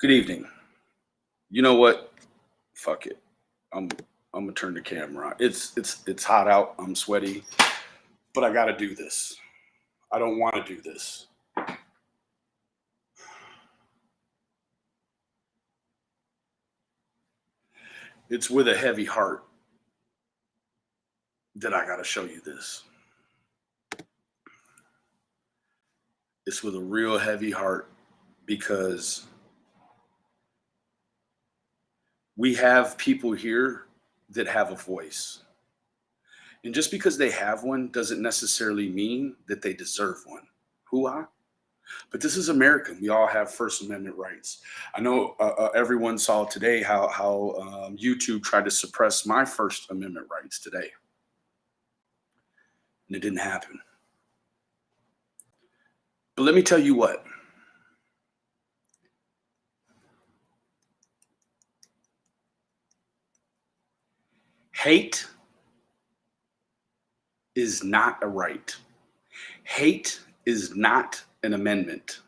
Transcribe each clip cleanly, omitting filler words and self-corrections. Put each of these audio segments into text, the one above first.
Good evening. You know what? Fuck it. I'm I'm gonna turn the camera on. It's hot out. I'm sweaty, but I got to do this. I don't want to do this. It's with a heavy heart that I got to show you this. It's with a real heavy heart because we have people here that have a voice. And just because they have one doesn't necessarily mean that they deserve one. Who I? But this is America. We all have First Amendment rights. I know everyone saw today how YouTube tried to suppress my First Amendment rights today, and it didn't happen. But let me tell you what. Hate is not a right. Hate is not an amendment.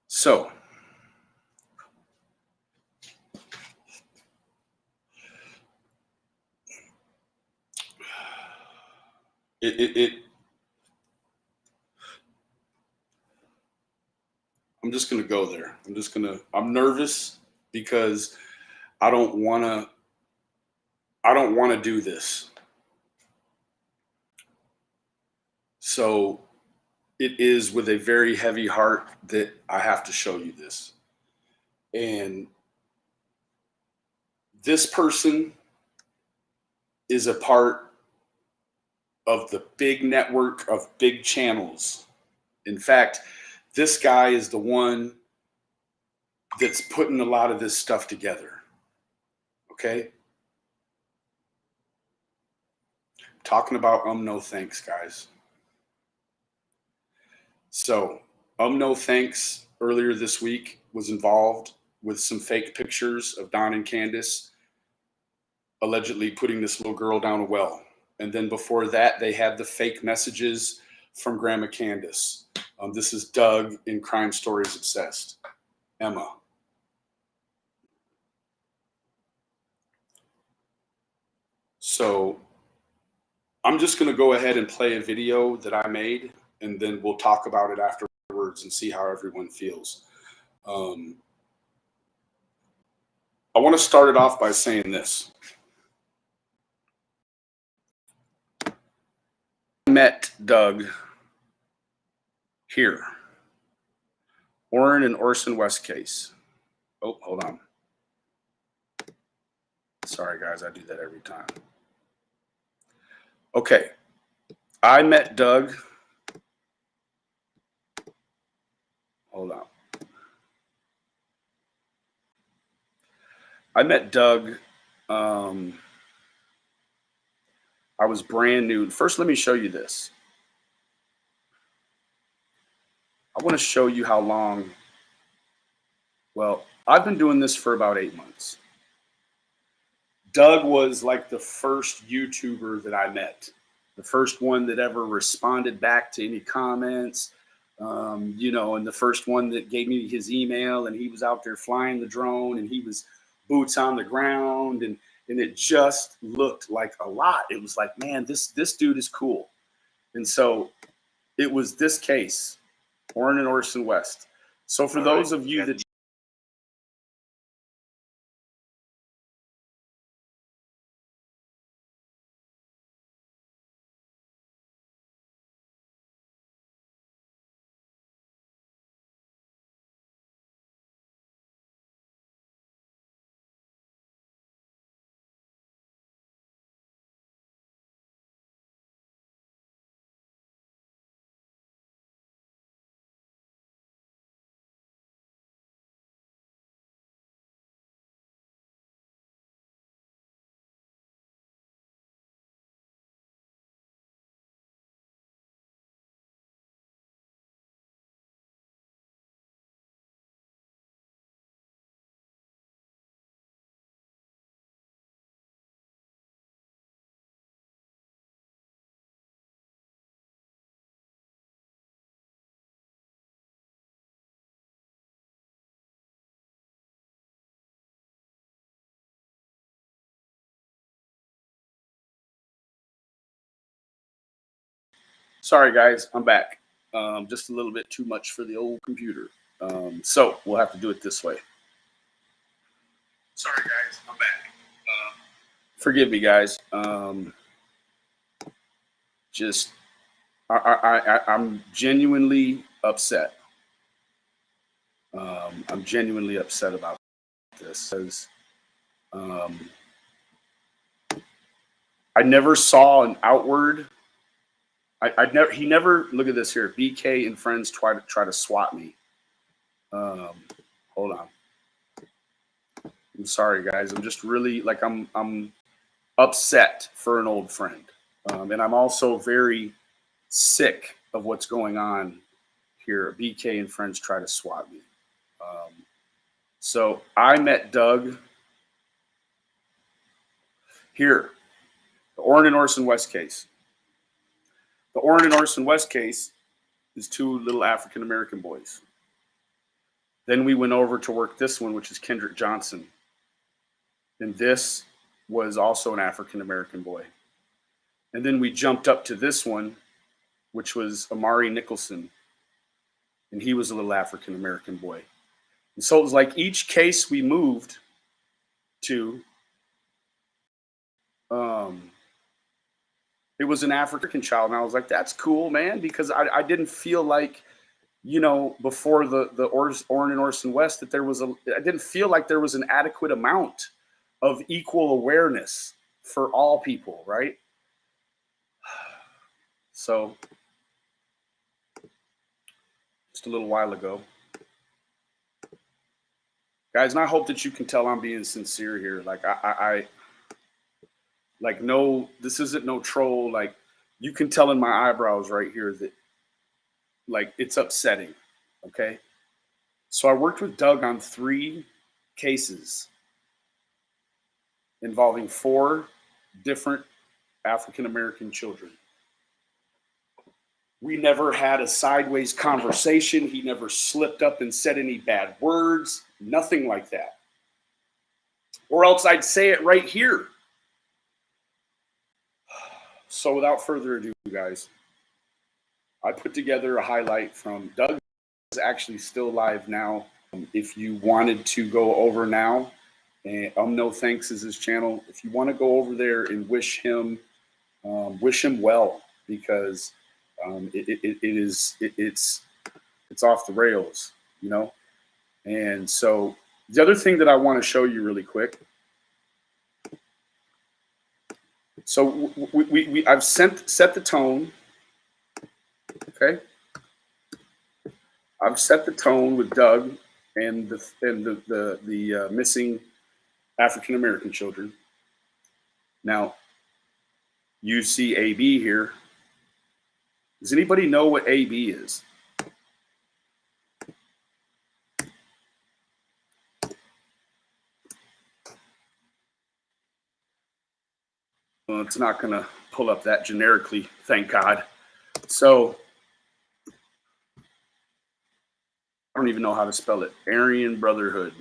So it I'm just gonna go there. I'm nervous because I don't wanna I don't wanna do this. So it is with a very heavy heart that I have to show you this. And this person is a part of the big network of big channels. In fact, this guy is the one that's putting a lot of this stuff together. Okay? Talking about no thanks, guys. So, no thanks earlier this week was involved with some fake pictures of Don and Candace allegedly putting this little girl down a well. And then before that, they had the fake messages from Grandma Candace. This is Doug in Crime Stories Obsessed. Emma. So I'm just going to go ahead and play a video that I made, and then we'll talk about it afterwards and see how everyone feels. I want to start it off by saying this. I met Doug here. Orrin and Orson West case. Oh, hold on. Sorry, guys, I do that every time. Okay. I met Doug. Hold on. I met Doug. I was brand new. First, let me show you this. I want to show you how long. Well, I've been doing this for about 8 months. Doug was like the first YouTuber that I met, the first one that ever responded back to any comments, and the first one that gave me his email, and he was out there flying the drone, and he was boots on the ground, and it just looked like a lot. It was like, man, this dude is cool. And so it was this case, Orrin and Orson West. So for those of you that Sorry, guys, I'm back. Just a little bit too much for the old computer. So we'll have to do it this way. Sorry, guys, I'm back. Forgive me, guys. Just I'm genuinely upset. I'm genuinely upset about this because I never saw an outward. He never. Look at this here. BK and friends try to swat me. Hold on. I'm sorry, guys. I'm just really like I'm upset for an old friend, and I'm also very sick of what's going on here. BK and friends try to swat me. So I met Doug here, the Orrin and Orson West case. The Orrin and Orson West case is two little African American boys. Then we went over to work this one, which is Kendrick Johnson. And this was also an African American boy. And then we jumped up to this one, which was Amari Nicholson. And he was a little African American boy. And so it was like each case we moved to, it was an African child. And I was like, that's cool, man, because I didn't feel like, you know, before the Orrin and Orson West, that I didn't feel like there was an adequate amount of equal awareness for all people, right? So just a little while ago, guys, and I hope that you can tell I'm being sincere here. Like I like, no, this isn't no troll. Like, you can tell in my eyebrows right here that, like, it's upsetting. Okay. So I worked with Doug on 3 cases involving 4 different African American children. We never had a sideways conversation. He never slipped up and said any bad words, nothing like that. Or else I'd say it right here. So without further ado, guys, I put together a highlight from Doug. Is actually still live now. If you wanted to go over now, and No Thanks is his channel. If you want to go over there and wish him well, because it's off the rails, you know. And so the other thing that I want to show you really quick. So I've set the tone. Okay. I've set the tone with Doug and the missing African American children. Now, you see AB here. Does anybody know what AB is? Well, it's not going to pull up that generically, thank God. So I don't even know how to spell it. Aryan Brotherhood.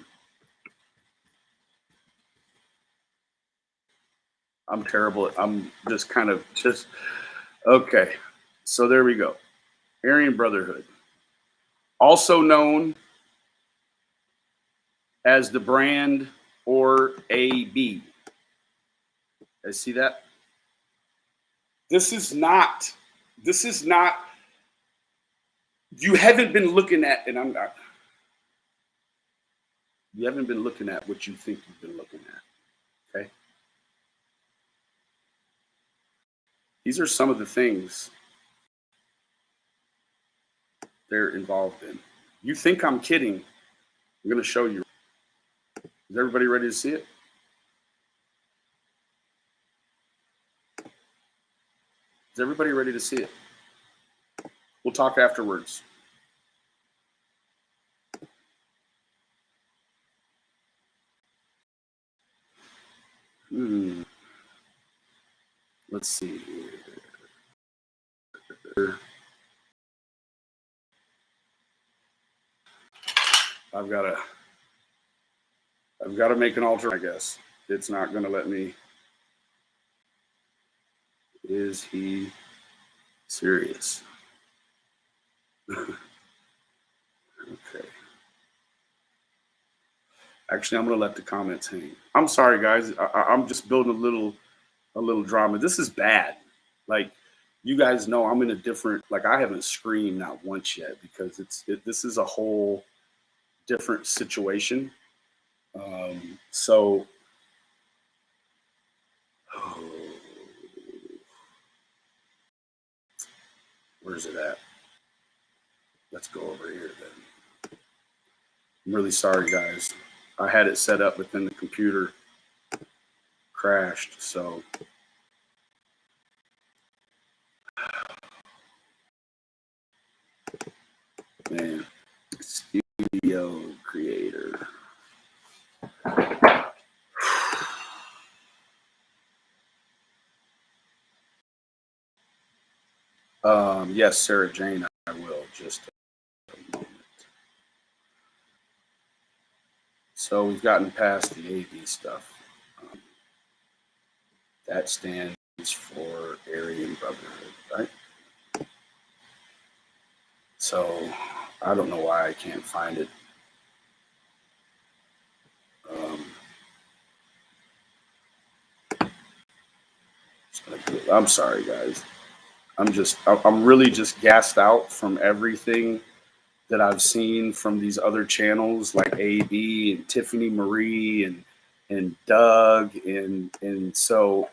I'm terrible. I'm just kind of okay. So there we go. Aryan Brotherhood. Also known as the brand or AB. I see that. This is not, you haven't been looking at, and I'm not, you haven't been looking at what you think you've been looking at. Okay. These are some of the things they're involved in. You think I'm kidding? I'm going to show you. Is everybody ready to see it? Is everybody ready to see it? We'll talk afterwards. Let's see. I've got to make an alter, I guess. It's not going to let me. Is he Serious. Okay. Actually, I'm gonna let the comments hang. I'm sorry, guys. I'm just building a little drama. This is bad. Like, you guys know, I'm in a different. Like, I haven't screamed not once yet because this is a whole different situation. So, oh, where's it at? Let's go over here then. I'm really sorry, guys. I had it set up, but then the computer crashed. So, man, studio creator. Yes, Sarah Jane, I will. Just a moment. So we've gotten past the AD stuff. Um, that stands for Aryan Brotherhood, right? So I don't know why I can't find it. Um, I'm sorry, guys. I'm really just gassed out from everything that I've seen from these other channels like AB and Tiffany Marie and Doug and so.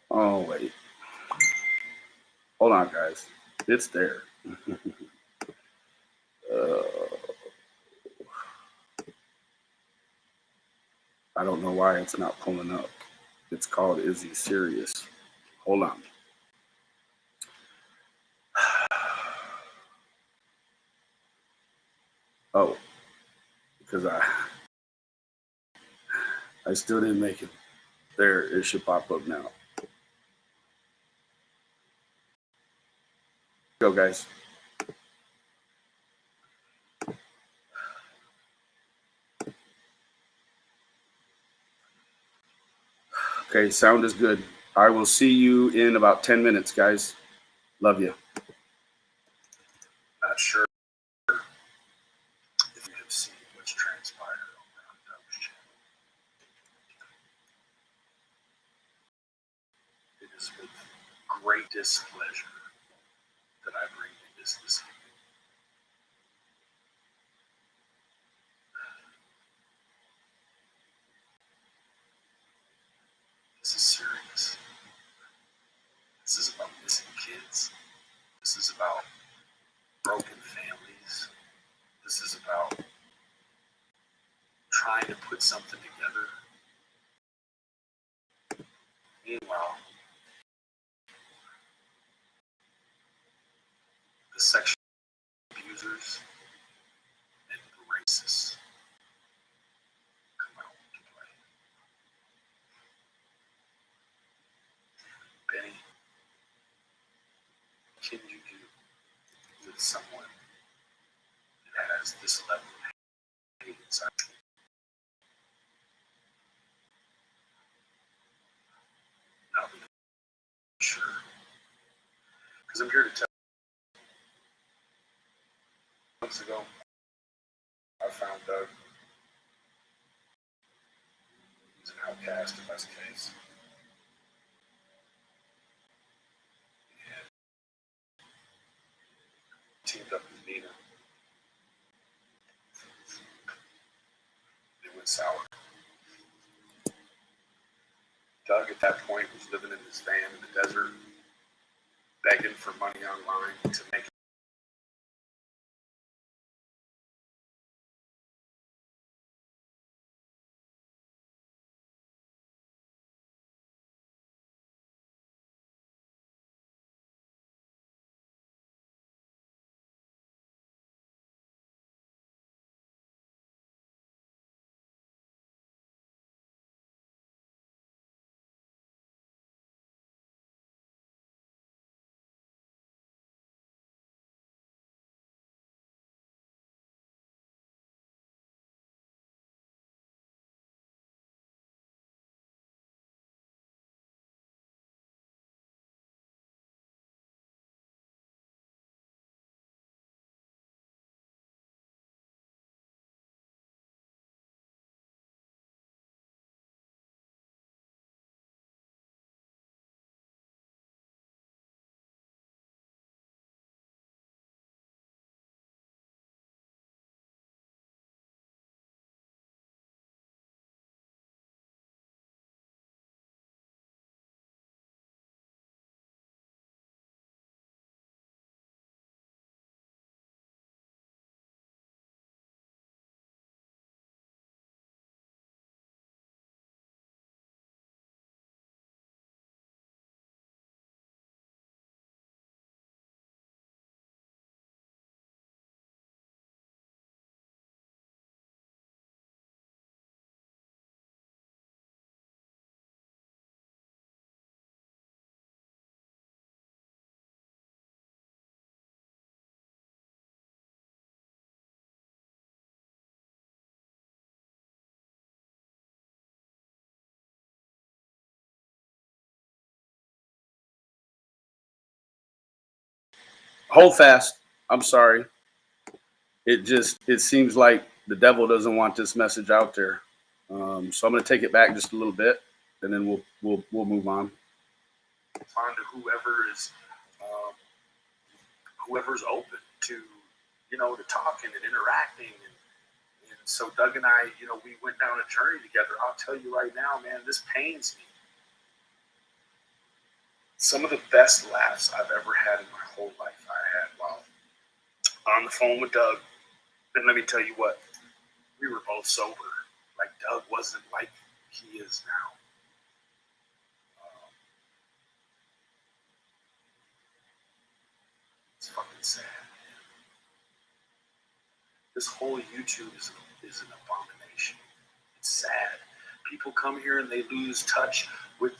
Oh wait, hold on, guys. It's there. uh, I don't know why it's not pulling up. It's called Is He Serious? Hold on. Oh, because I still didn't make it. There, it should pop up now. Go, guys. Okay, sound is good. I will see you in about 10 minutes, guys. Love you. Not sure if you have seen what's transpired over on Doug's channel. It is with great displeasure that I bring you this evening. This is serious. This is about missing kids. This is about broken families. This is about trying to put something together. Meanwhile, the sexual abusers and the racists come out to play. Benny, what can you do with someone that has this level of hate inside? Not really sure. Because I'm here to tell you, months ago, I found Doug. He's an outcast in this case. And teamed up with Nina. They went sour. Doug, at that point, was living in his van in the desert, begging for money online to make Hold fast. I'm sorry. It seems like the devil doesn't want this message out there. So I'm going to take it back just a little bit, and then we'll move on. On to um, whoever's open to, to talking and interacting. And so Doug and I, we went down a journey together. I'll tell you right now, man, this pains me. Some of the best laughs I've ever had in my whole life I had while on the phone with Doug. And let me tell you what, we were both sober. Like Doug wasn't like he is now. It's fucking sad, man. This whole YouTube is an abomination. It's sad. People come here and they lose touch with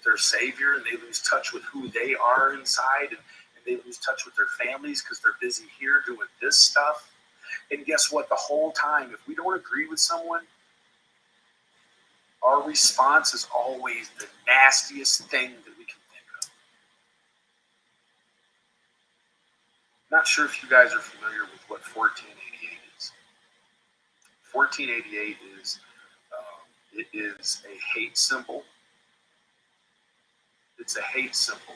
their Savior, and they lose touch with who they are inside, and they lose touch with their families because they're busy here doing this stuff. And guess what? The whole time, if we don't agree with someone, our response is always the nastiest thing that we can think of. Not sure if you guys are familiar with what 1488 is. 1488 is it is a hate symbol. It's a hate symbol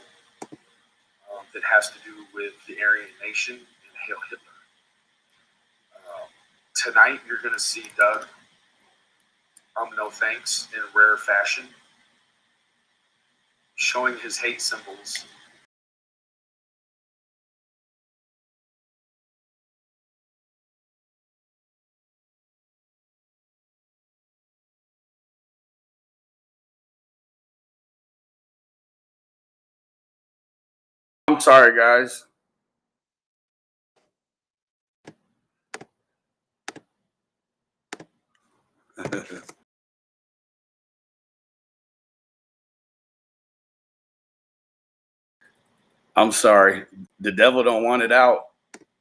that has to do with the Aryan Nation and Hail Hitler. Tonight, you're going to see Doug, no thanks, in rare fashion, showing his hate symbols. I'm sorry, guys. I'm sorry. The devil don't want it out.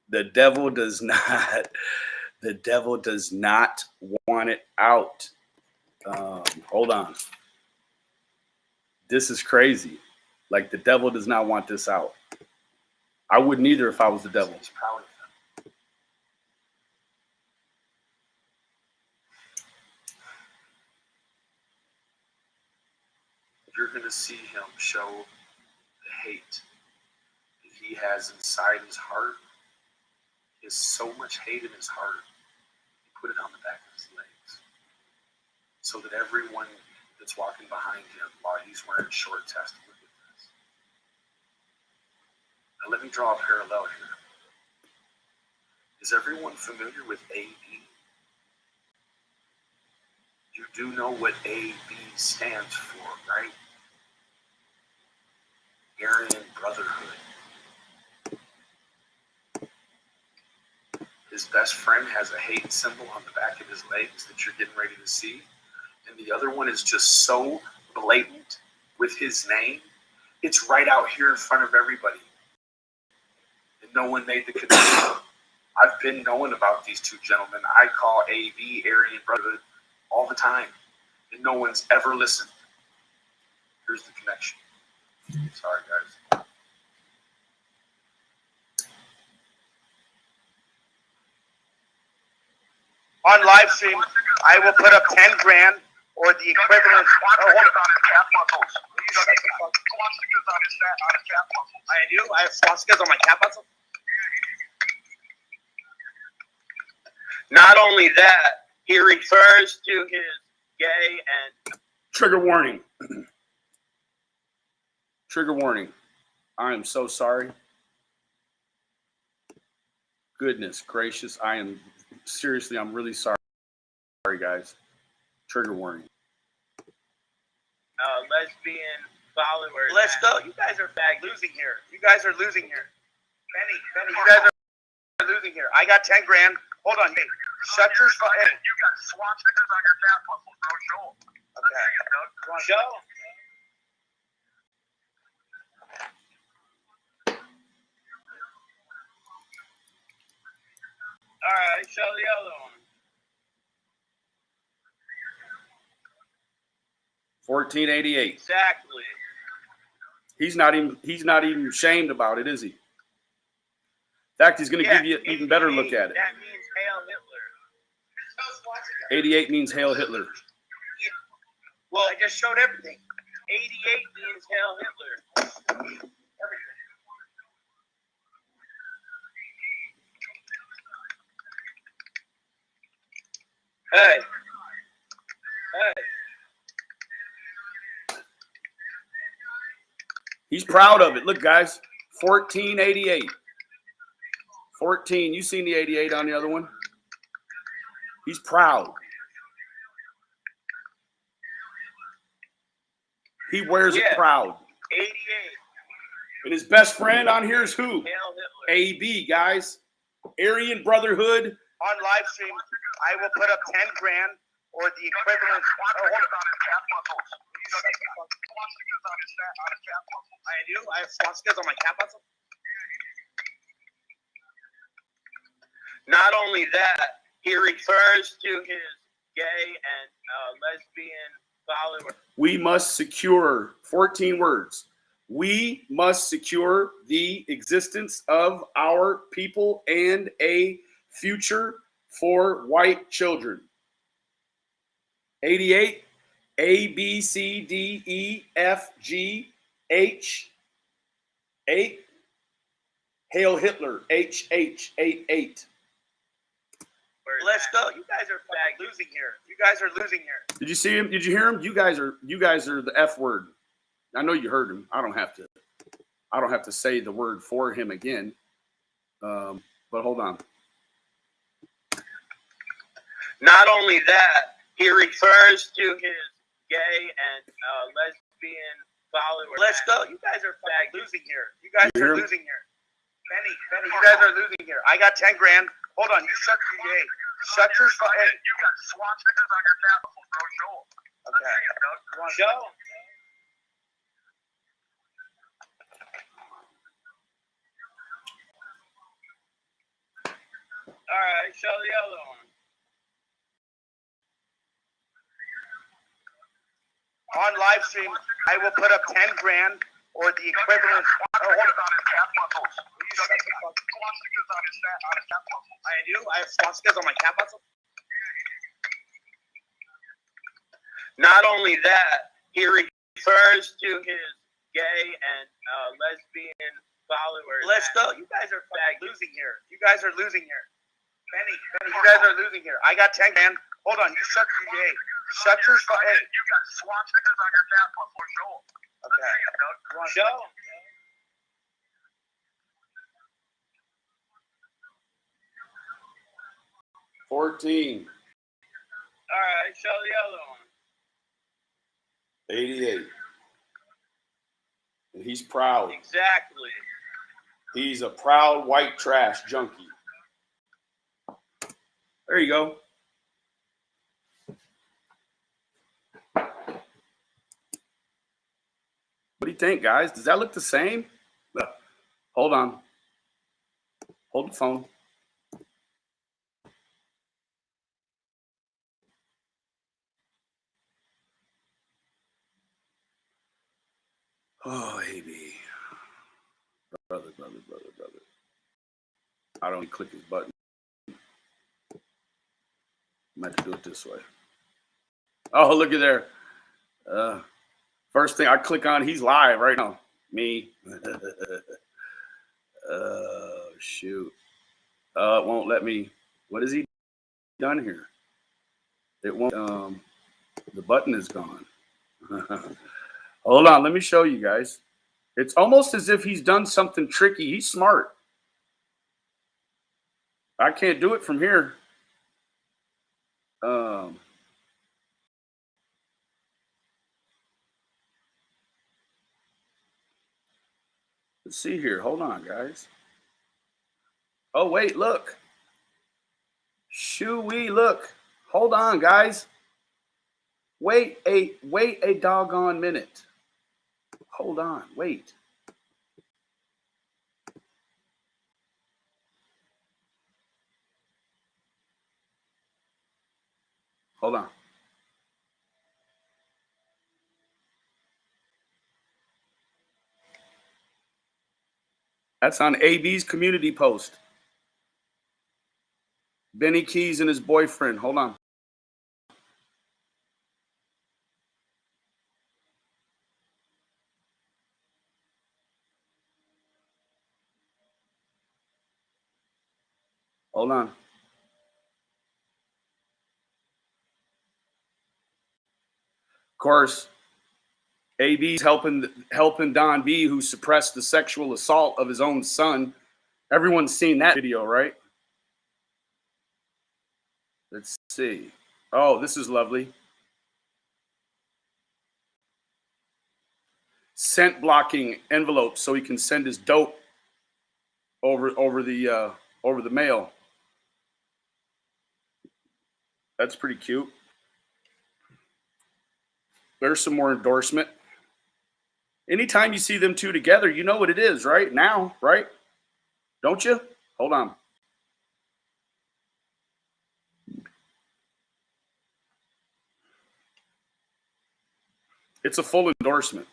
The devil does not. The devil does not want it out. Hold on. This is crazy. Like, the devil does not want this out. I wouldn't either if I was the devil. He's proud of them. You're going to see him show the hate that he has inside his heart. He has so much hate in his heart, he put it on the back of his legs. So that everyone that's walking behind him while he's wearing shorts has to look at this. Now let me draw a parallel here. Is everyone familiar with AB? You do know what AB stands for, right? Aryan Brotherhood. His best friend has a hate symbol on the back of his legs that you're getting ready to see. And the other one is just so blatant with his name. It's right out here in front of everybody. And no one made the connection. I've been knowing about these two gentlemen. I call AB Aryan Brotherhood all the time. And no one's ever listened. Here's the connection. Sorry, guys. On live stream, I will put up 10 grand or the equivalent. I do? I have swastikas on my calf muscle? Not only that, he refers to his gay and... Trigger warning. Trigger warning. I am so sorry. Goodness gracious. I'm really sorry. Sorry, guys. Trigger warning. Lesbian followers. Let's go. You guys are losing here. You guys are losing here. Benny, you guys are losing here. I got 10 grand. Hold on, hey. Shut your fucking. Hey, you got swastikas on your calf muscles, bro. Show them. Okay. Show. All right, show the other one. 1488. Exactly. He's not even ashamed about it, is he? fact, he's going to give you an even better look at it. That means Hail Hitler. 88 means Hail Hitler. Well, I just showed everything. 88 means Hail Hitler. Hey. Hey. He's proud of it. Look, guys, 1488. 14. You seen the 88 on the other one? He's proud. He wears it proud. 88. And his best friend on here is who? Hail Hitler. AB, guys. Aryan Brotherhood. On live stream, I will put up 10 grand or the equivalent. I do. I have swastikas on my calf muscle. Not only that, he refers to his gay and lesbian followers. We must secure 14 words. We must secure the existence of our people and a future for white children. 88, A, B, C, D, E, F, G, H, 8, Hail Hitler, H, 88. Let's go. You guys are losing here. You guys are losing here. Did you see him? Did you hear him? You guys are the F word. I know you heard him. I don't have to say the word for him again. But hold on. Not only that, he refers to his gay and lesbian followers. Let's go. You guys are losing here. You guys are losing here. Benny, you guys are losing here. I got 10 grand. Hold on. You shut your hey. Shut your hey. You got swastikas on your capitals, bro. Show them. Okay. Show them. All right, show the other one. On live stream, I will put up 10 grand or the equivalent. I do. I have swastikas on my calf muscle. Not only that, he refers to his gay and lesbian followers. Let's go. You guys are losing here. You guys are losing here. Benny, you guys are losing here. I got 10 grand. Hold on. You shut your hey. Shut your hey. You got swastikas on your calf muscle. Show them. Okay. Show them. $14. All right, show the other one. 88. And he's proud. Exactly. He's a proud white trash junkie. There you go. What do you think, guys? Does that look the same? Hold on. Hold the phone. Oh, AB. Brother. I don't click his button. I might have to do it this way. Oh, look at there. First thing I click on, he's live right now. Me. Oh, shoot. It won't let me. What has he done here? It won't. The button is gone. Hold on. Let me show you guys. It's almost as if he's done something tricky. He's smart. I can't do it from here. Let's see here. Hold on, guys. Oh, wait, look. Shoo-wee, look. Hold on, guys. Wait a doggone minute. Hold on, wait. Hold on. That's on AB's community post. Benny Keys and his boyfriend. Hold on. Hold on. Of course, AB's helping Don B, who suppressed the sexual assault of his own son. Everyone's seen that video, right? Let's see. Oh, this is lovely. Sent blocking envelopes so he can send his dope over the mail. That's pretty cute. There's some more endorsement. Anytime you see them two together, you know what it is, right? Now, right? Don't you? Hold on. It's a full endorsement.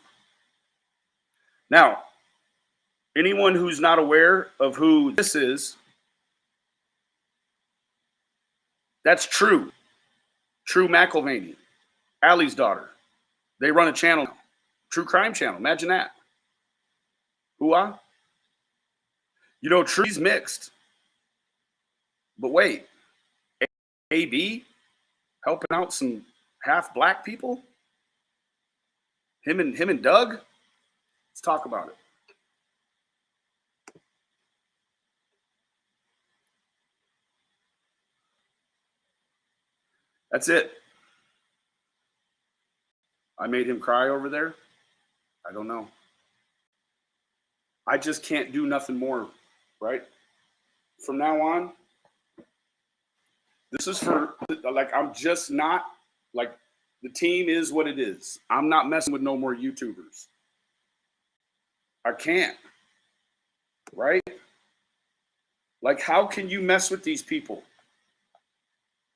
Now, anyone who's not aware of who this is, that's True. True McElvaney, Allie's daughter. They run a channel now. True crime channel. Imagine that. Whoa. You know, True's mixed. But wait, AB helping out some half black people? Him and Doug? Let's talk about it. That's it. I made him cry over there. I don't know. I just can't do nothing more, right? From now on, this is for, like, I'm just not, like, the team is what it is. I'm not messing with no more YouTubers. I can't, right? Like, how can you mess with these people?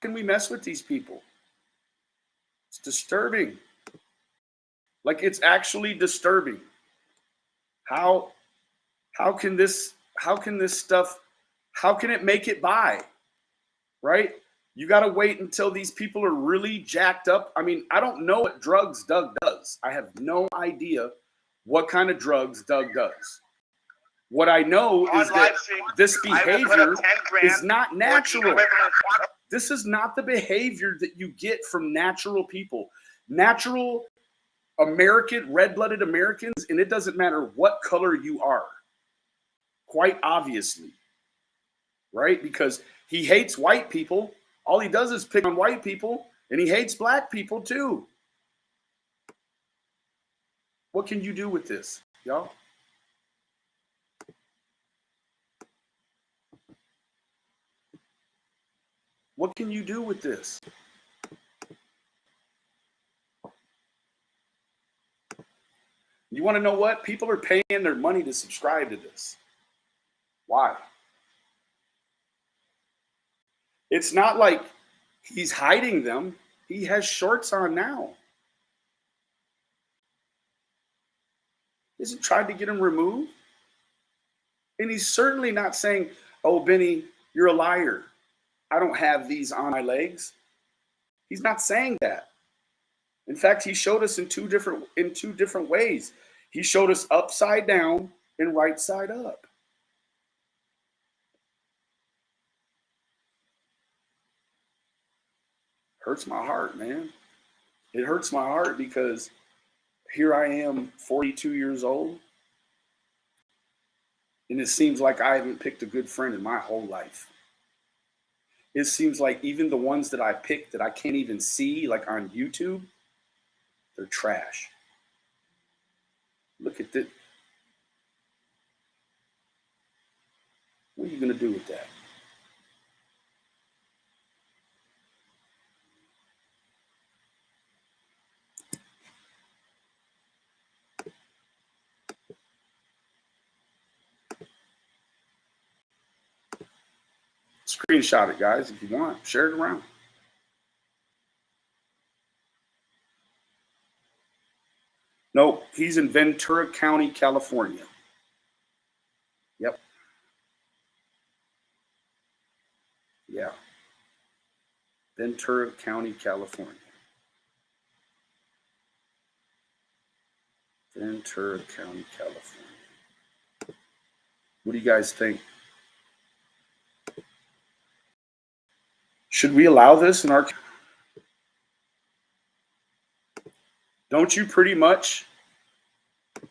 How can we mess with these people? It's disturbing. Like, it's actually disturbing. How can this stuff, how can it make it by? Right? You got to wait until these people are really jacked up. I mean, I don't know what drugs Doug does. I have no idea what kind of drugs Doug does. What I know is that this behavior is not natural. This is not the behavior that you get from natural people. Natural American, red-blooded Americans, and it doesn't matter what color you are. Quite obviously. Right? Because he hates white people. All he does is pick on white people, and he hates black people too. What can you do with this, y'all? What can you do with this? You want to know what? People are paying their money to subscribe to this. Why? It's not like he's hiding them. He has shorts on now. Isn't tried to get him removed? And he's certainly not saying, oh, Benny, you're a liar. I don't have these on my legs. He's not saying that. In fact, he showed us in two different ways. He showed us upside down and right side up. Hurts my heart, man. It hurts my heart because here I am, 42 years old, and it seems like I haven't picked a good friend in my whole life. It seems like even the ones that I picked that I can't even see, like on YouTube, they're trash. Look at this. What are you going to do with that? Screenshot it, guys, if you want. Share it around. Nope, he's in Ventura County, California. Yep. Yeah. Ventura County, California. Ventura County, California. What do you guys think? Should we allow this in our... Don't you pretty much... I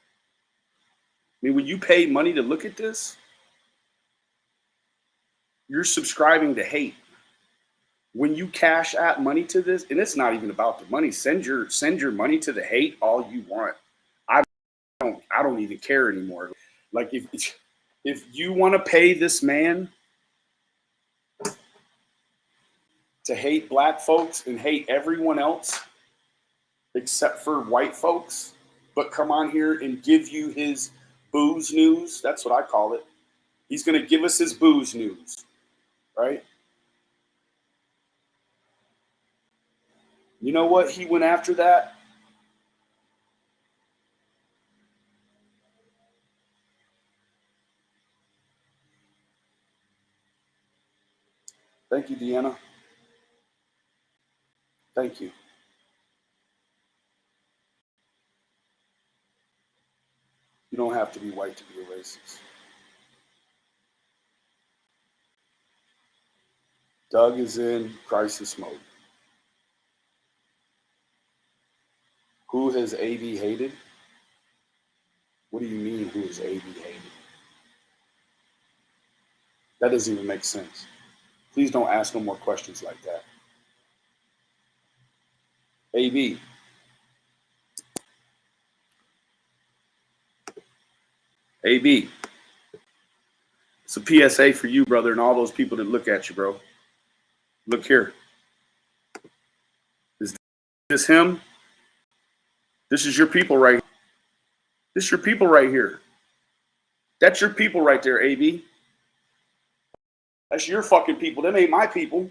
mean, when you pay money to look at this, you're subscribing to hate. When you cash out money to this, and it's not even about the money, send your money to the hate all you want. I don't even care anymore. Like if you want to pay this man to hate black folks and hate everyone else except for white folks, but come on here and give you his booze news, that's what I call it. He's going to give us his booze news, right? You know what? He went after that. Thank you, Deanna. Thank you. You don't have to be white to be a racist. Doug is in crisis mode. Who has AB hated? What do you mean, who has AB hated? That doesn't even make sense. Please don't ask no more questions like that. AB. AB. It's a PSA for you, brother, and all those people that look at you, bro. Look here. Is this him? This is your people right here. This is your people right here. That's your people right there, AB. That's your fucking people. Them ain't my people.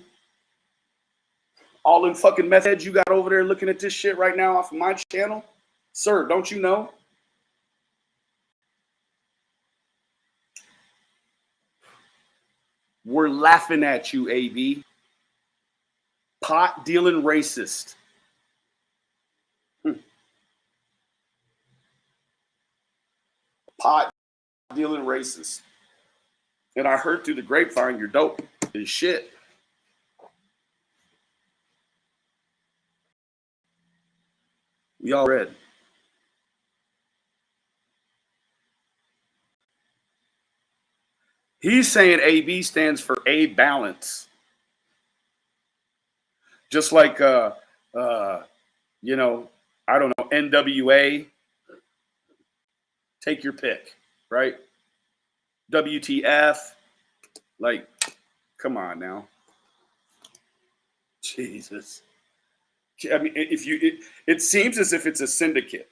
All them fucking meth heads you got over there looking at this shit right now off of my channel. Sir, don't you know? We're laughing at you, AB. Pot dealing racist. Pot dealing racist. And I heard through the grapevine you're dope as shit. We all read. He's saying AB stands for A balance. Just like, you know, I don't know, NWA. Take your pick, right? WTF. Like, come on now. Jesus. I mean, it seems as if it's a syndicate.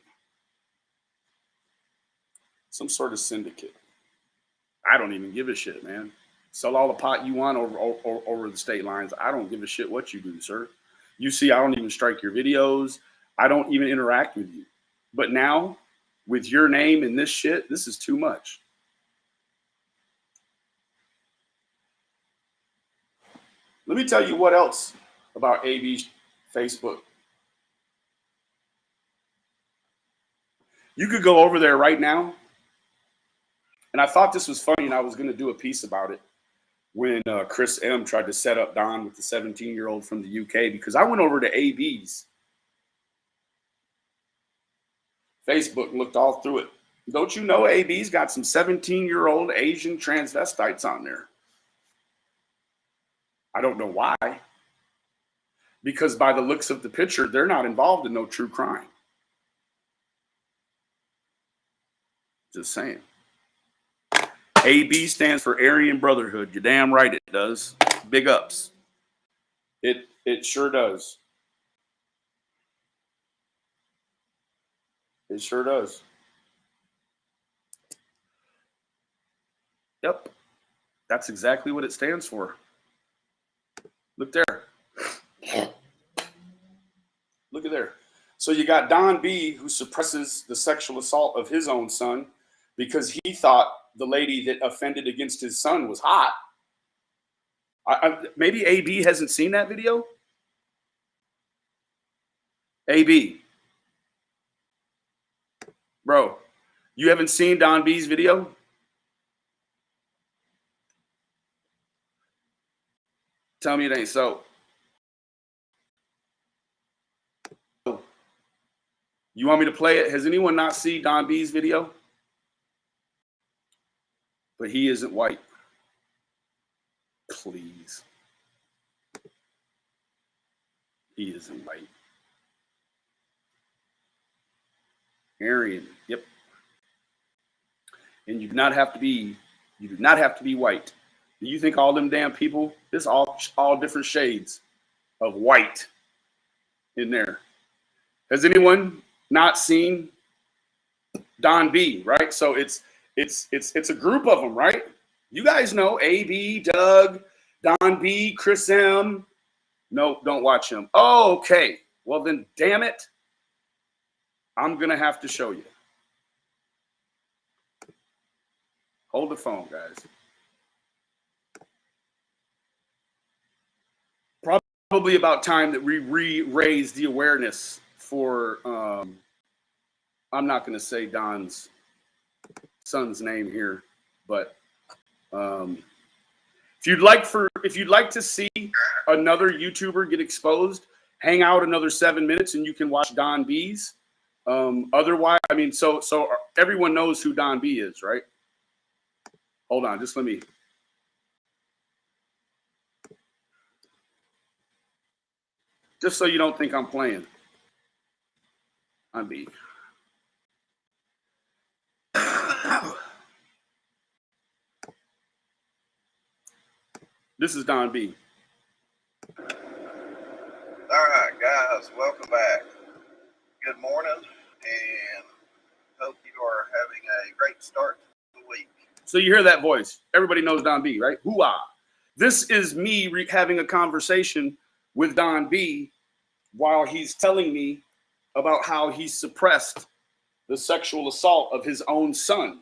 Some sort of syndicate. I don't even give a shit, man. Sell all the pot you want over the state lines. I don't give a shit what you do, sir. You see, I don't even strike your videos. I don't even interact with you. But now, with your name and this shit, this is too much. Let me tell you what else about AB's Facebook. You could go over there right now. And I thought this was funny, and I was going to do a piece about it when Chris M tried to set up Don with the 17-year-old from the UK, because I went over to AB's Facebook and looked all through it. Don't you know AB's got some 17-year-old Asian transvestites on there? I don't know why. Because by the looks of the picture, they're not involved in no true crime. Just saying. AB stands for Aryan Brotherhood. You're damn right it does. Big ups. It sure does. It sure does. Yep. That's exactly what it stands for. Look there. Look at there. So you got Don B, who suppresses the sexual assault of his own son because he thought the lady that offended against his son was hot. Maybe AB hasn't seen that video. AB, bro, you haven't seen Don B's video? Tell me it ain't so. You want me to play it? Has anyone not seen Don B's video? But he isn't white. Please. He isn't white. Aryan. Yep. And you do not have to be white. Do you think all them damn people, there's all different shades of white in there? Has anyone not seen Don B, right? So it's a group of them, right? You guys know AB, Doug, Don B, Chris M. No, don't watch him. Oh, okay. Well then, damn it. I'm going to have to show you. Hold the phone, guys. Probably about time that we raise the awareness for, I'm not going to say Don's son's name here, but if you'd like to see another YouTuber get exposed, hang out another 7 minutes and you can watch Don B's. Otherwise, I mean, so everyone knows who Don B is, right? Hold on, just let me. Just so you don't think I'm playing. Don B. This is Don B. All right, guys, welcome back. Good morning, and hope you are having a great start to the week. So you hear that voice. Everybody knows Don B, right? Hoo-ah. This is me having a conversation with Don B while he's telling me about how he suppressed the sexual assault of his own son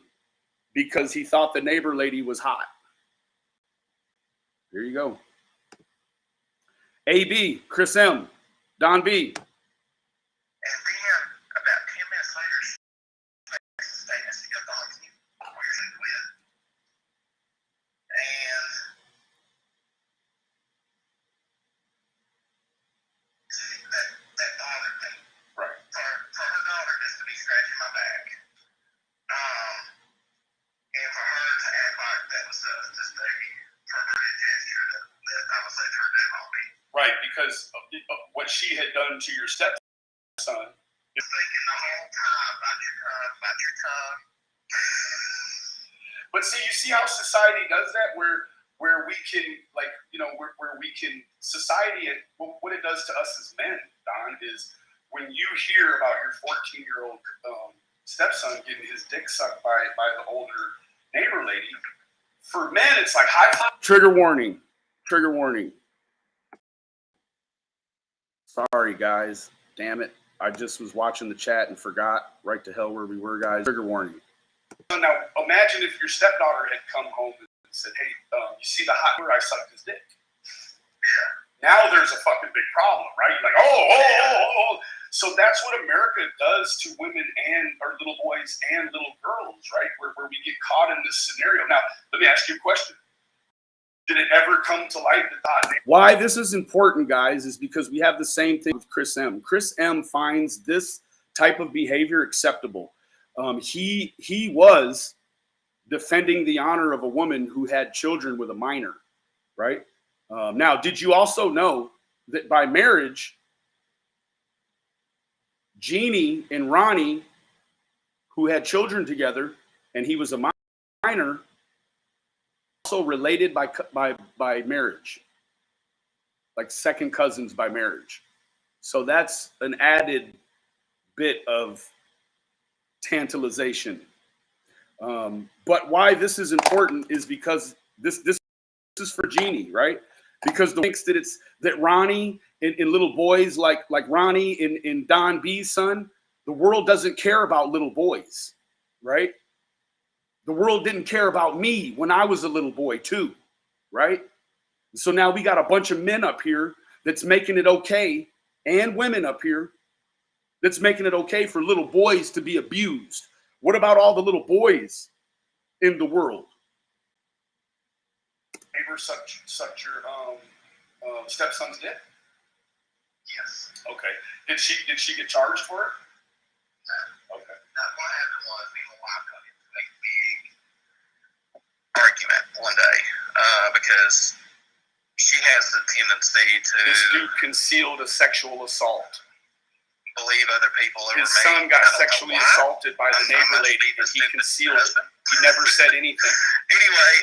because he thought the neighbor lady was hot. There you go. AB, Chris M, Don B. And then, about 10 minutes later, she makes a statement to go on to you. Where's it with? And that bothered me. Right. For her daughter just to be scratching my back. And for her to act like that was just a permanent gesture that I would say turned them on me. Right, because of what she had done to your stepson. Just thinking the whole time about your tongue. But see, you see how society does that, where we can, like, you know, where we can, society, what it does to us as men, Don, is when you hear about your 14-year-old stepson getting his dick sucked by the older neighbor lady, for men, it's like high five. Trigger warning. Trigger warning. Sorry, guys. Damn it. I just was watching the chat and forgot right to hell where we were, guys. Trigger warning. Now, imagine if your stepdaughter had come home and said, hey, you see the hot where I sucked his dick? Now there's a fucking big problem, right? You're like, oh. So that's what America does to women or little boys and little girls, right? Where we get caught in this scenario. Now, let me ask you a question. Did it ever come to light that why this is important, guys, is because we have the same thing with Chris M. Chris M finds this type of behavior acceptable. He was defending the honor of a woman who had children with a minor, right? Now, did you also know that by marriage, Jeannie and Ronnie, who had children together, and he was a minor, also related by marriage, like second cousins by marriage. So that's an added bit of tantalization. But why this is important is because this is for Jeannie, right? Because the thinks that Ronnie and little boys like Ronnie and Don B's son, the world doesn't care about little boys, right? The world didn't care about me when I was a little boy too, right? So now we got a bunch of men up here that's making it okay, and women up here, that's making it okay for little boys to be abused? What about all the little boys in the world? Neighbor sucked your stepson's dick? Yes. Okay. Did she get charged for it? Okay. Now, what happened was me and my wife got into a big argument one day because she has the tendency to This dude concealed a sexual assault. believe other people are. His son got sexually assaulted by the neighbor lady, and he concealed it. He never said anything. Anyway,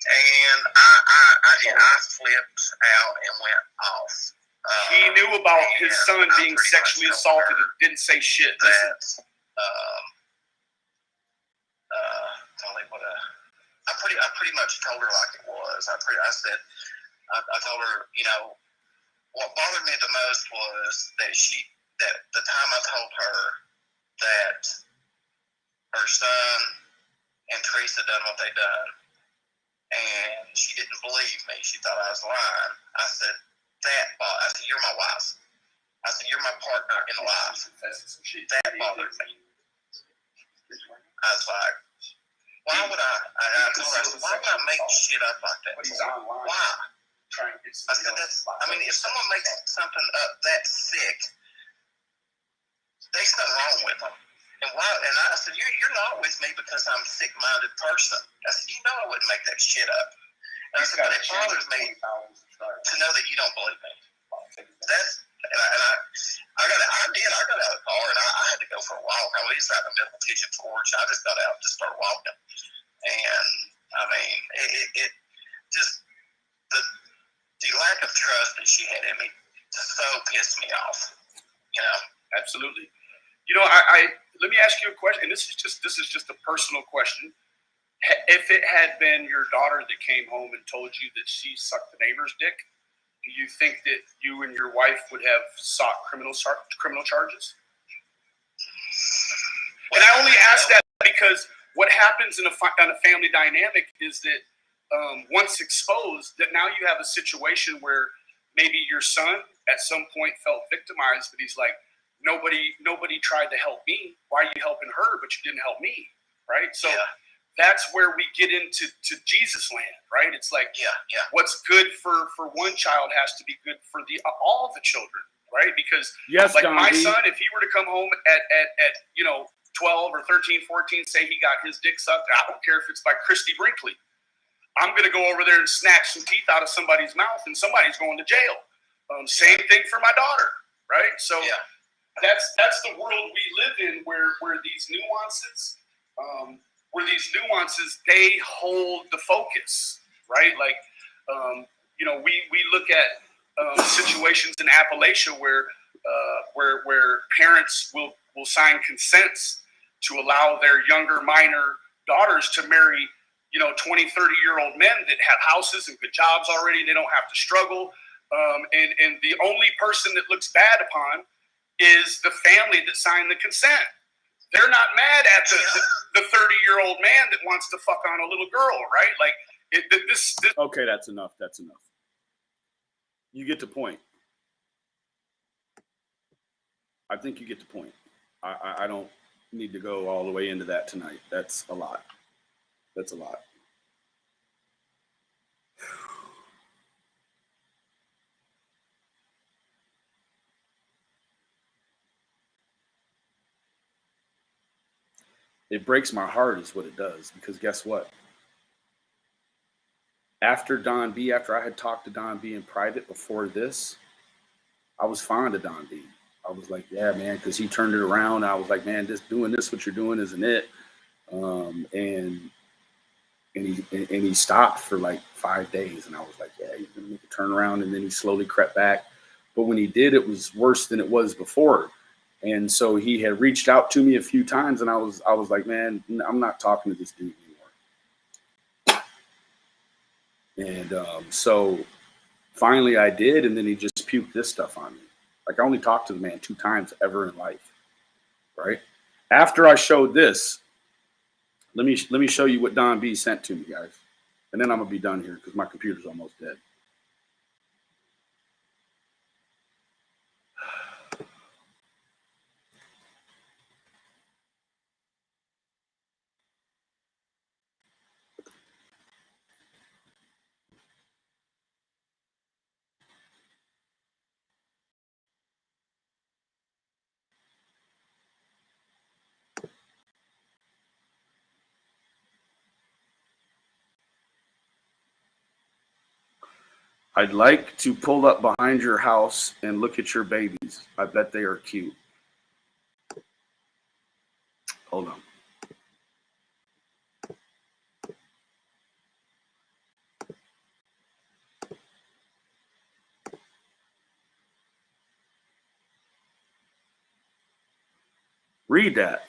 and I flipped out and went off. He knew about his son being sexually assaulted and didn't say shit. Listen. Tell me what I pretty much told her like it was. I told her, you know, what bothered me the most was that the time I told her that her son and Teresa done what they done, and she didn't believe me. She thought I was lying. I said, you're my wife. I said, you're my partner in life. That bothered me. I was like, why would I told her, I said, why would I make shit up like that? Why? I said, if someone makes something up that sick, there's nothing wrong with them. And I said, you're not with me because I'm a sick-minded person. I said, you know I wouldn't make that shit up. And I said, but it bothers me to know that you don't believe me. I got out of the car and I had to go for a walk. I was out in the middle of the kitchen porch. I just got out and just started walking. And I mean, it just the lack of trust that she had in me so pissed me off. You know, absolutely. You know, I let me ask you a question. And this is just a personal question. If it had been your daughter that came home and told you that she sucked the neighbor's dick, do you think that you and your wife would have sought criminal charges? And I only ask that because what happens in a family dynamic is that once exposed, that now you have a situation where maybe your son at some point felt victimized, but he's like, nobody tried to help me. Why are you helping her, but you didn't help me, right? So that's where we get into Jesus land, right? It's like, what's good for one child has to be good for all the children, right? Because like my son, if he were to come home at 12 or 13, 14, say he got his dick sucked, I don't care if it's by Christy Brinkley. I'm going to go over there and snatch some teeth out of somebody's mouth and somebody's going to jail. Same thing for my daughter, right? So that's the world we live in where these nuances, they hold the focus, right? Like, we look at situations in Appalachia where parents will sign consents to allow their younger minor daughters to marry 20, 30-year-old men that have houses and good jobs already. They don't have to struggle. And the only person that looks bad upon is the family that signed the consent. They're not mad at the 30-year-old man that wants to fuck on a little girl, right? Like, this. Okay, that's enough. That's enough. You get the point. I think you get the point. I don't need to go all the way into that tonight. That's a lot. That's a lot. It breaks my heart is what it does, because guess what? After I had talked to Don B in private before this, I was fond of Don B. I was like, yeah, man, because he turned it around. I was like, man, just doing this, what you're doing isn't it. And he stopped for like 5 days. And I was like, yeah, he's going to make a turnaround. And then he slowly crept back. But when he did, it was worse than it was before. And so he had reached out to me a few times. And I was like, man, I'm not talking to this dude anymore. And so finally I did. And then he just puked this stuff on me. Like, I only talked to the man 2 times ever in life. Right? After I showed this, let me show you what Don B sent to me, guys. And then I'm going to be done here because my computer's almost dead. I'd like to pull up behind your house and look at your babies. I bet they are cute. Hold on. Read that.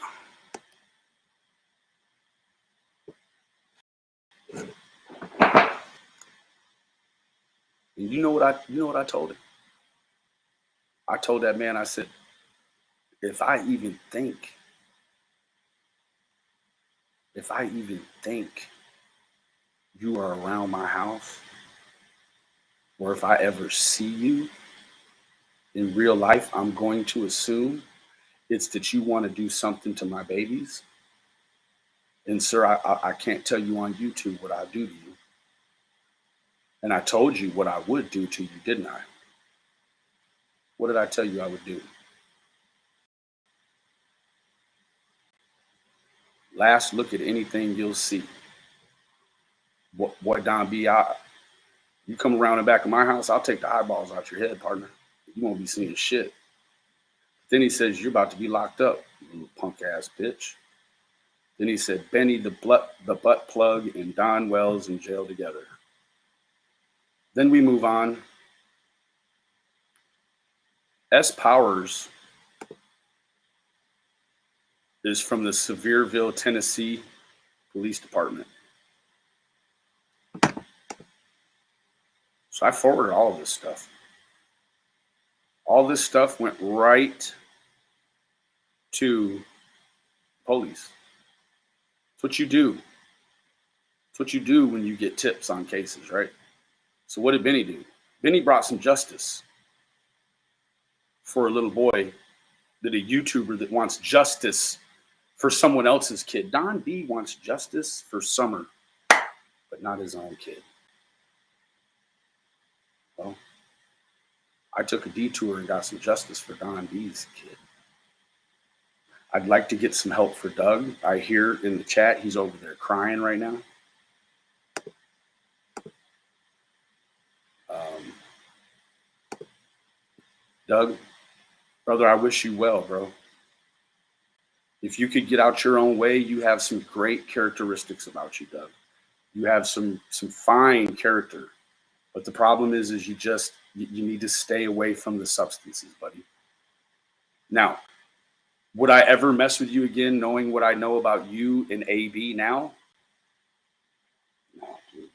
And you know what I told him? I told that man, I said, if I even think you are around my house, or if I ever see you in real life, I'm going to assume it's that you want to do something to my babies. And sir, I can't tell you on YouTube what I do to you. And I told you what I would do to you, didn't I? What did I tell you I would do? Last look at anything you'll see. Boy, Don B, you come around the back of my house, I'll take the eyeballs out your head, partner. You won't be seeing shit. Then he says, you're about to be locked up, you little punk ass bitch. Then he said, Benny the butt plug and Don Wells in jail together. Then we move on. S. Powers is from the Sevierville, Tennessee Police Department. So I forwarded all of this stuff. All this stuff went right to police. It's what you do. It's what you do when you get tips on cases, right? So what did Benny do? Benny brought some justice for a little boy, that a YouTuber that wants justice for someone else's kid. Don B wants justice for Summer, but not his own kid. Well, I took a detour and got some justice for Don B's kid. I'd like to get some help for Doug. I hear in the chat he's over there crying right now. Doug, brother, I wish you well, bro. If you could get out your own way, you have some great characteristics about you, Doug. You have some fine character. But the problem is you need to stay away from the substances, buddy. Now, would I ever mess with you again, knowing what I know about you and AB now? No, dude.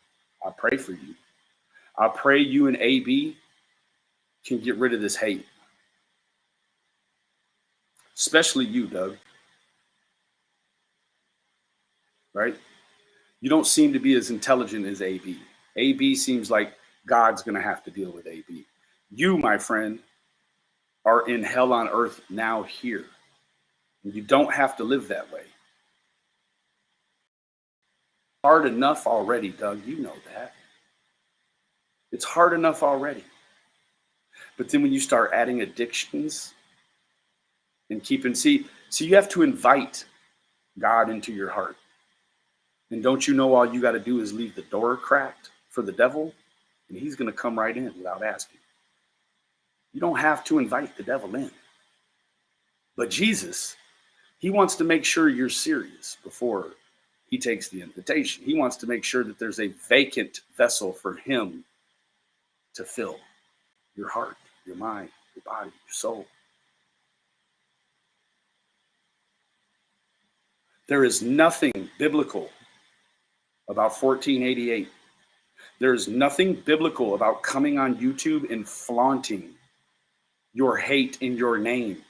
I pray for you. I pray you and AB can get rid of this hate. Especially you, Doug. Right? You don't seem to be as intelligent as AB. AB seems like God's going to have to deal with AB. You, my friend, are in hell on earth now here. And you don't have to live that way. Hard enough already, Doug. You know that. It's hard enough already. But then when you start adding addictions and see, you have to invite God into your heart. And don't you know all you got to do is leave the door cracked for the devil, and he's going to come right in without asking. You don't have to invite the devil in. But Jesus, he wants to make sure you're serious before he takes the invitation. He wants to make sure that there's a vacant vessel for him to fill your heart, your mind, your body, your soul. There is nothing biblical about 1488. There's nothing biblical about coming on YouTube and flaunting your hate in your name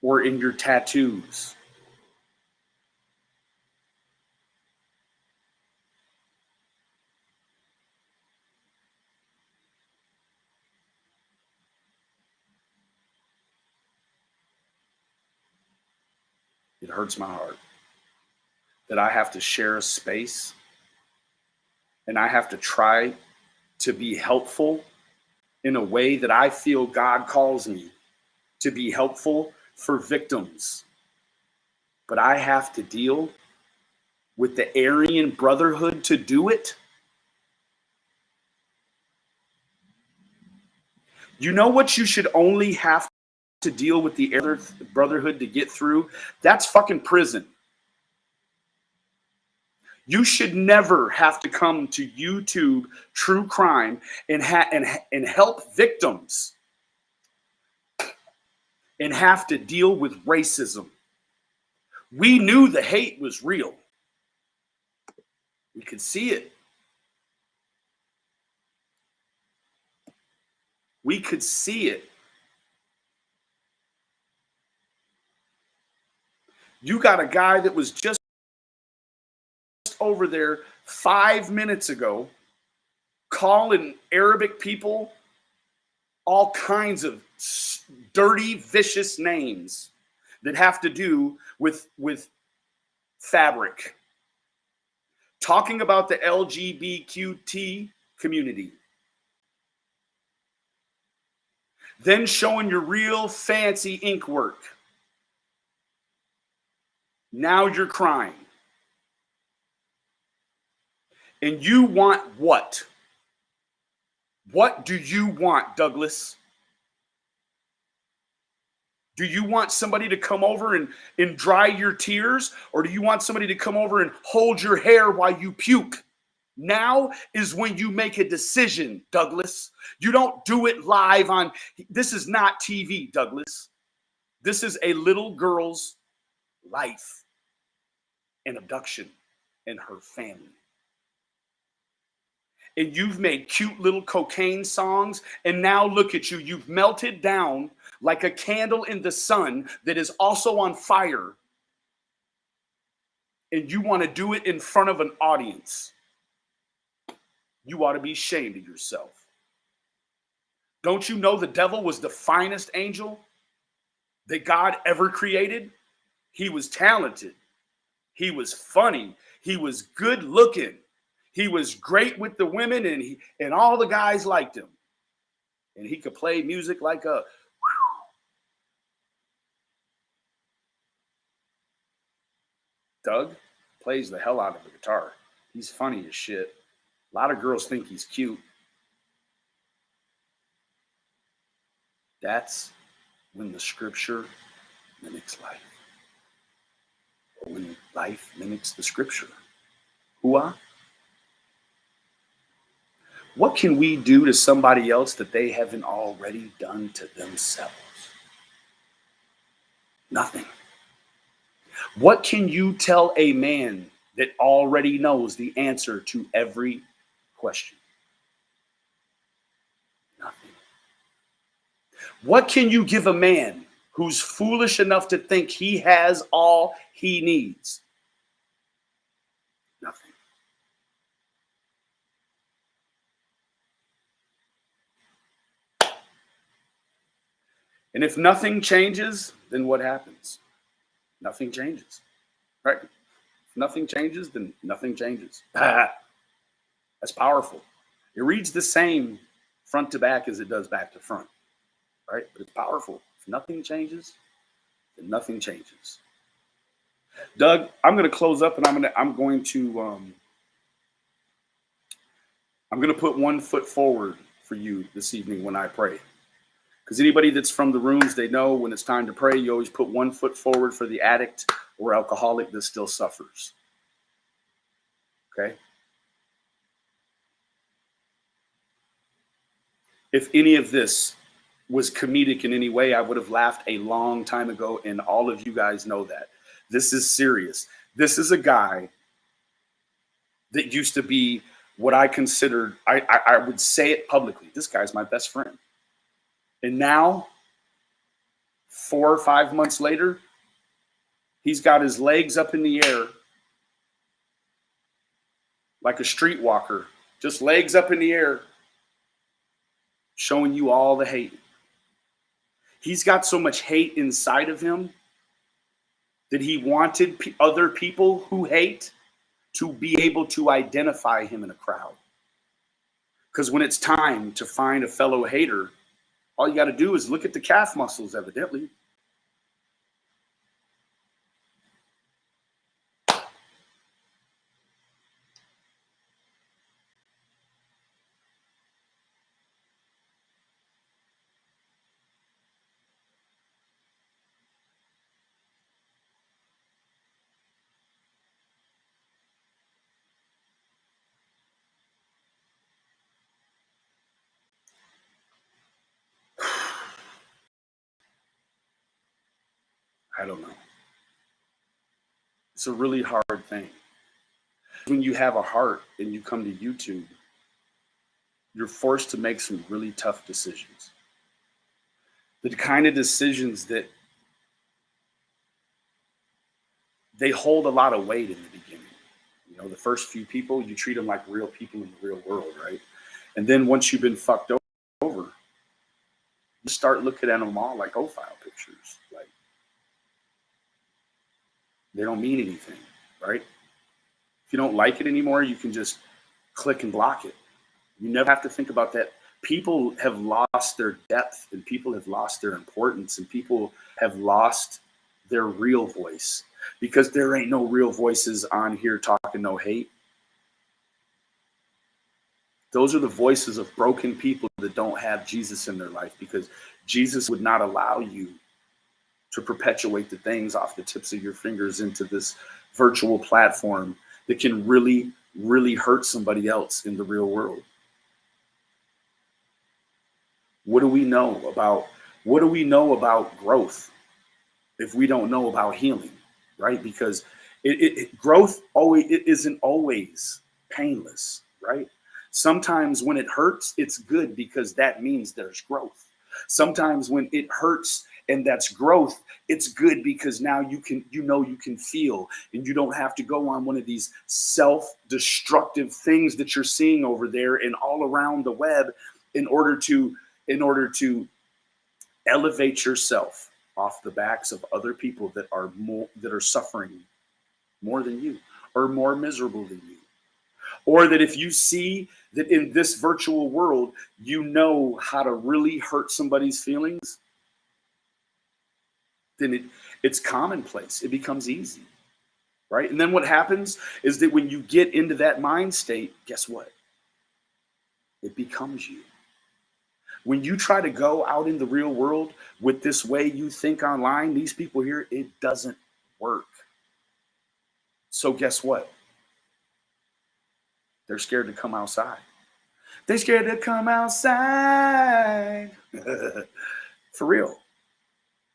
or in your tattoos. It hurts my heart that I have to share a space and I have to try to be helpful in a way that I feel God calls me to be helpful for victims. But I have to deal with the Aryan Brotherhood to do it. You know what you should only have to deal with the brotherhood to get through? That's fucking prison. You should never have to come to YouTube true crime and help victims and have to deal with racism. We knew the hate was real. We could see it. We could see it. You got a guy that was just over there 5 minutes ago calling Arabic people all kinds of dirty, vicious names that have to do with fabric. Talking about the LGBTQ community. Then showing your real fancy ink work. Now you're crying. And you want what? What do you want, Douglas? Do you want somebody to come over and dry your tears? Or do you want somebody to come over and hold your hair while you puke? Now is when you make a decision, Douglas. You don't do it live on. This is not TV, Douglas. This is a little girl's life and abduction and her family. And you've made cute little cocaine songs, and now look at you. You've melted down like a candle in the sun that is also on fire, and you want to do it in front of an audience. You ought to be ashamed of yourself. Don't you know the devil was the finest angel that God ever created? He was talented. He was funny. He was good looking. He was great with the women, and all the guys liked him. And he could play music like a. Doug plays the hell out of the guitar. He's funny as shit. A lot of girls think he's cute. That's when the scripture mimics life. Or when life mimics the scripture. Hooah. What can we do to somebody else that they haven't already done to themselves? Nothing. What can you tell a man that already knows the answer to every question? Nothing. What can you give a man who's foolish enough to think he has all he needs? Nothing. And if nothing changes, then what happens? Nothing changes, right? If nothing changes, then nothing changes. That's powerful. It reads the same front to back as it does back to front, right? But it's powerful. If nothing changes, then nothing changes. Doug, I'm going to close up, and I'm going to put one foot forward for you this evening when I pray. Because anybody that's from the rooms, they know when it's time to pray, you always put one foot forward for the addict or alcoholic that still suffers. Okay? If any of this was comedic in any way, I would have laughed a long time ago, and all of you guys know that. This is serious. This is a guy that used to be what I considered, I would say it publicly, this guy's my best friend. And now, 4 or 5 months later, he's got his legs up in the air like a streetwalker, just legs up in the air, showing you all the hate. He's got so much hate inside of him that he wanted other people who hate to be able to identify him in a crowd. Because when it's time to find a fellow hater, all you got to do is look at the calf muscles, evidently. I don't know. It's a really hard thing. When you have a heart and you come to YouTube, you're forced to make some really tough decisions. The kind of decisions that they hold a lot of weight in the beginning. You know, the first few people, you treat them like real people in the real world, right? And then once you've been fucked over, you start looking at them all like file pictures. Like, they don't mean anything, right? If you don't like it anymore, you can just click and block it. You never have to think about that. People have lost their depth, and people have lost their importance, and people have lost their real voice because there ain't no real voices on here talking no hate. Those are the voices of broken people that don't have Jesus in their life, because Jesus would not allow you to perpetuate the things off the tips of your fingers into this virtual platform that can really, really hurt somebody else in the real world. What do we know about growth if we don't know about healing, right? Because growth isn't always painless, right? Sometimes when it hurts, it's good because that means there's growth. Sometimes when it hurts and that's growth, it's good because now you can feel, and you don't have to go on one of these self-destructive things that you're seeing over there and all around the web in order to elevate yourself off the backs of other people that are suffering more than you, or more miserable than you. Or that if you see that in this virtual world, you know how to really hurt somebody's feelings, then it's commonplace. It becomes easy, right? And then what happens is that when you get into that mind state, guess what? It becomes you. When you try to go out in the real world with this way you think online, these people here, it doesn't work. So guess what? They're scared to come outside. They're scared to come outside. For real.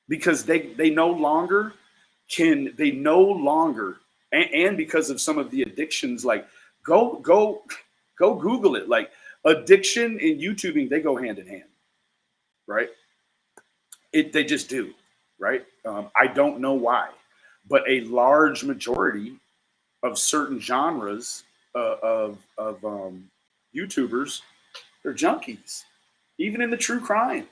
Because they no longer and because of some of the addictions, like go Google it. Like, addiction and YouTubing, they go hand in hand, right? They just do, right? I don't know why, but a large majority of certain genres of YouTubers, they're junkies, even in the true crime.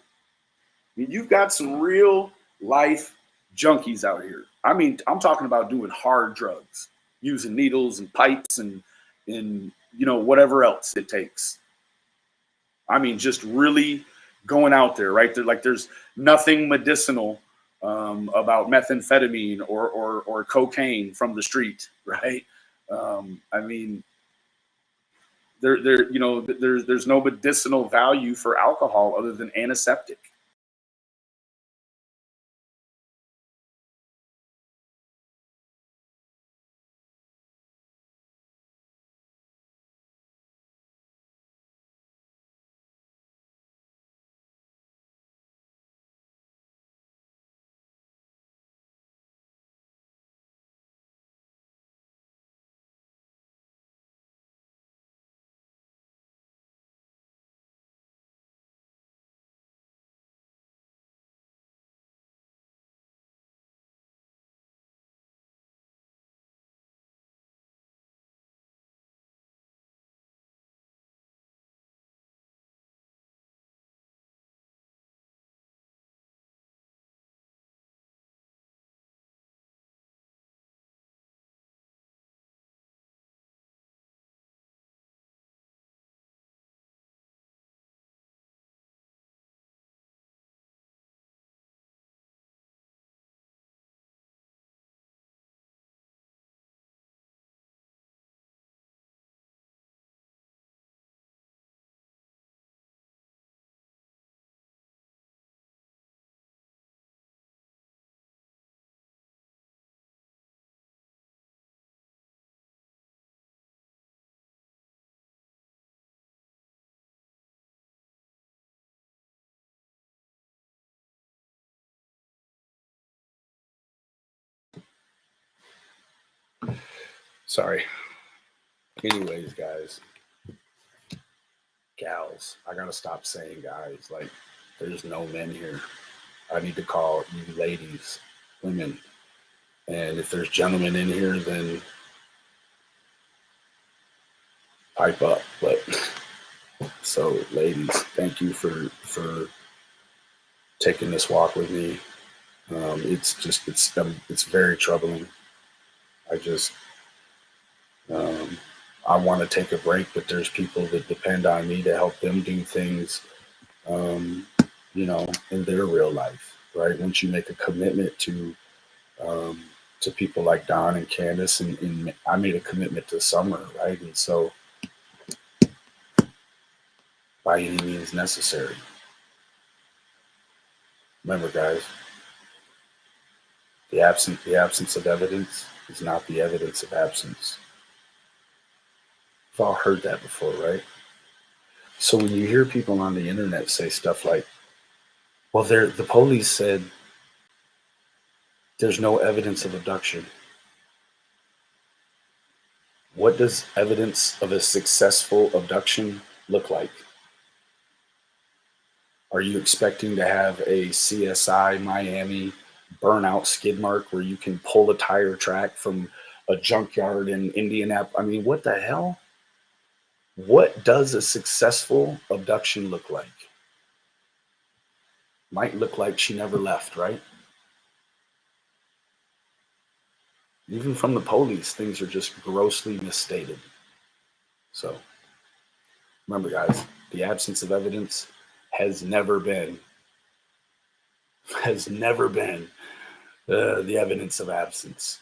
I mean, you've got some real life junkies out here. I mean, I'm talking about doing hard drugs, using needles and pipes and whatever else it takes. I mean, just really going out there, right? There's nothing medicinal about methamphetamine or cocaine from the street, right? I mean, there's no medicinal value for alcohol other than antiseptic. Sorry. Anyways, guys, gals, I gotta stop saying guys. Like, there's no men here. I need to call you ladies, women. And if there's gentlemen in here, then pipe up. But so, ladies, thank you for taking this walk with me. It's very troubling. I just I want to take a break, but there's people that depend on me to help them do things, in their real life, right? Once you make a commitment to people like Don and Candace, and I made a commitment to Summer, right? And so, by any means necessary. Remember, guys, the absence of evidence is not the evidence of absence. We've all heard that before, right? So when you hear people on the internet say stuff like, well, the police said there's no evidence of abduction. What does evidence of a successful abduction look like? Are you expecting to have a CSI Miami burnout skid mark where you can pull a tire track from a junkyard in Indianapolis? I mean, what the hell? What does a successful abduction look like? Might look like she never left, right? Even from the police, things are just grossly misstated. So, remember, guys, the absence of evidence has never been the evidence of absence.